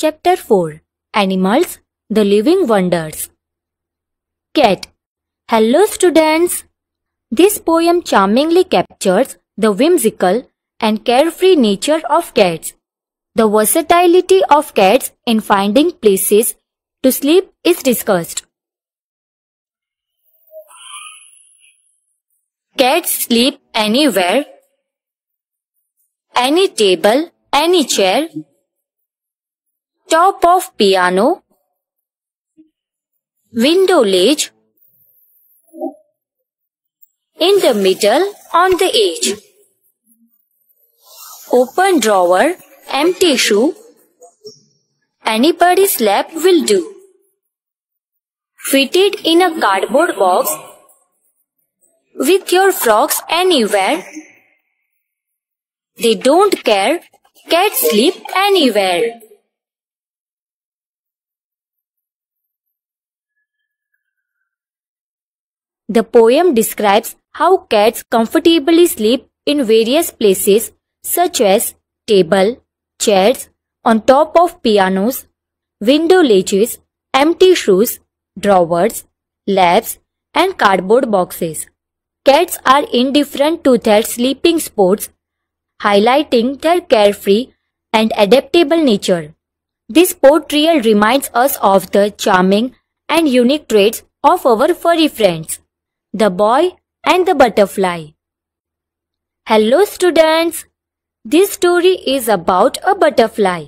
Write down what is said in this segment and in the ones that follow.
Chapter 4 Animals, the Living Wonders. Cat. Hello students! This poem charmingly captures the whimsical and carefree nature of cats. The versatility of cats in finding places to sleep is discussed. Cats sleep anywhere, any table, any chair, top of piano, window ledge, in the middle, on the edge, open drawer, empty shoe, anybody's lap will do. Fitted in a cardboard box, with your frogs anywhere. They don't care, cats sleep anywhere. The poem describes how cats comfortably sleep in various places such as table, chairs, on top of pianos, window ledges, empty shoes, drawers, laps, and cardboard boxes. Cats are indifferent to their sleeping spots, highlighting their carefree and adaptable nature. This portrayal reminds us of the charming and unique traits of our furry friends, the boy and the butterfly. Hello students! This story is about a butterfly,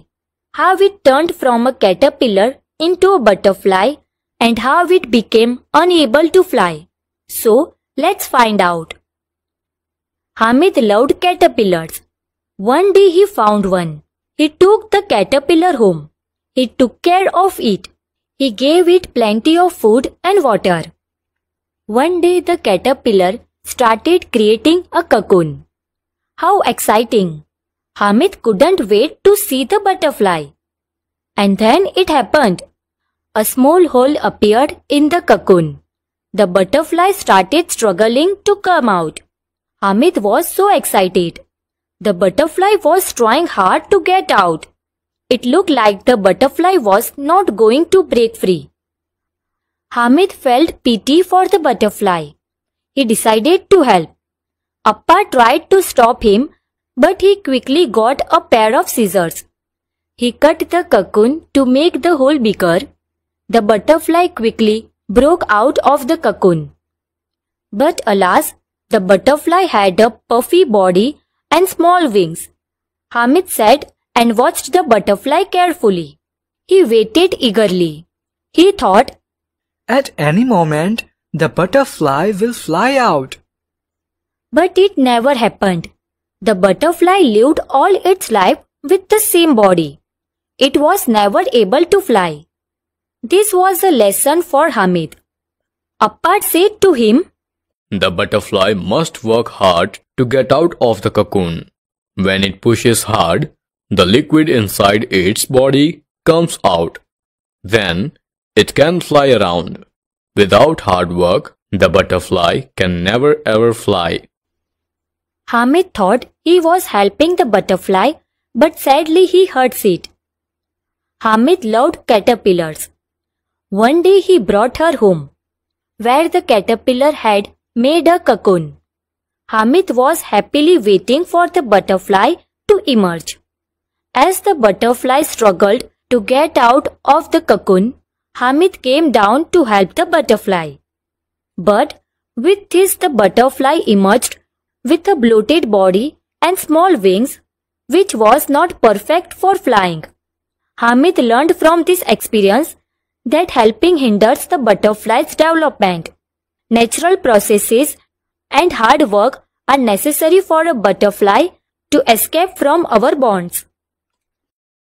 how it turned from a caterpillar into a butterfly and how it became unable to fly. So, let's find out. Hamid loved caterpillars. One day he found one. He took the caterpillar home. He took care of it. He gave it plenty of food and water. One day the caterpillar started creating a cocoon. How exciting! Hamid couldn't wait to see the butterfly. And then it happened. A small hole appeared in the cocoon. The butterfly started struggling to come out. Hamid was so excited. The butterfly was trying hard to get out. It looked like the butterfly was not going to break free. Hamid felt pity for the butterfly. He decided to help. Appa tried to stop him, but he quickly got a pair of scissors. He cut the cocoon to make the hole bigger. The butterfly quickly broke out of the cocoon. But alas, the butterfly had a puffy body and small wings. Hamid sat and watched the butterfly carefully. He waited eagerly. He thought, at any moment, the butterfly will fly out. But it never happened. The butterfly lived all its life with the same body. It was never able to fly. This was a lesson for Hamid. Appa said to him, the butterfly must work hard to get out of the cocoon. When it pushes hard, the liquid inside its body comes out. Then, it can fly around. Without hard work, the butterfly can never ever fly. Hamid thought he was helping the butterfly, but sadly he hurts it. Hamid loved caterpillars. One day he brought her home, where the caterpillar had made a cocoon. Hamid was happily waiting for the butterfly to emerge. As the butterfly struggled to get out of the cocoon, Hamid came down to help the butterfly. But with this the butterfly emerged with a bloated body and small wings, which was not perfect for flying. Hamid learned from this experience that helping hinders the butterfly's development. Natural processes and hard work are necessary for a butterfly to escape from our bonds.